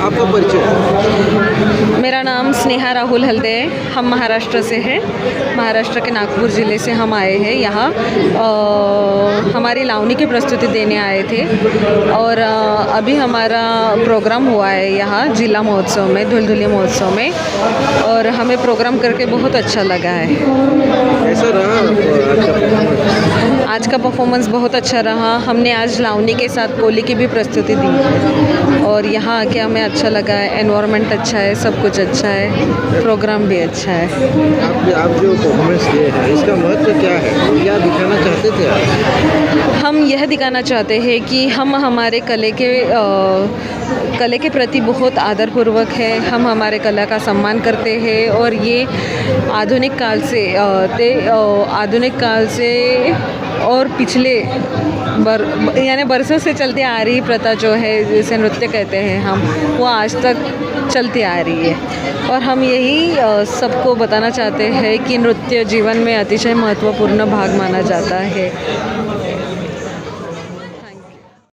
आपका परिचय? मेरा नाम स्नेहा राहुल हल्दे है। हम महाराष्ट्र से हैं। महाराष्ट्र के नागपुर ज़िले से हम आए हैं यहाँ। हमारी लावनी की प्रस्तुति देने आए थे और अभी हमारा प्रोग्राम हुआ है यहाँ जिला महोत्सव में, धुलधुली महोत्सव में, और हमें प्रोग्राम करके बहुत अच्छा लगा है। कैसा रहा आपका परफॉर्मेंस? आज का परफॉर्मेंस बहुत अच्छा रहा। हमने आज लावनी के साथ कोली की भी प्रस्तुति दी और यहाँ आके हमें अच्छा लगा है। एनवायरनमेंट अच्छा है, सब कुछ अच्छा है, प्रोग्राम भी अच्छा है। आप जो परफॉर्मेंस दिए हैं इसका महत्व क्या है, क्या दिखाना चाहते थे आप? हम यह दिखाना चाहते हैं कि हम हमारे कले के प्रति बहुत आदरपूर्वक है। हम हमारे कला का सम्मान करते हैं और ये आधुनिक काल से और पिछले यानी बरसों से चलती आ रही प्रथा जो है, जिसे नृत्य कहते हैं हम, वो आज तक चलती आ रही है। और हम यही सबको बताना चाहते हैं कि नृत्य जीवन में अतिशय महत्वपूर्ण भाग माना जाता है।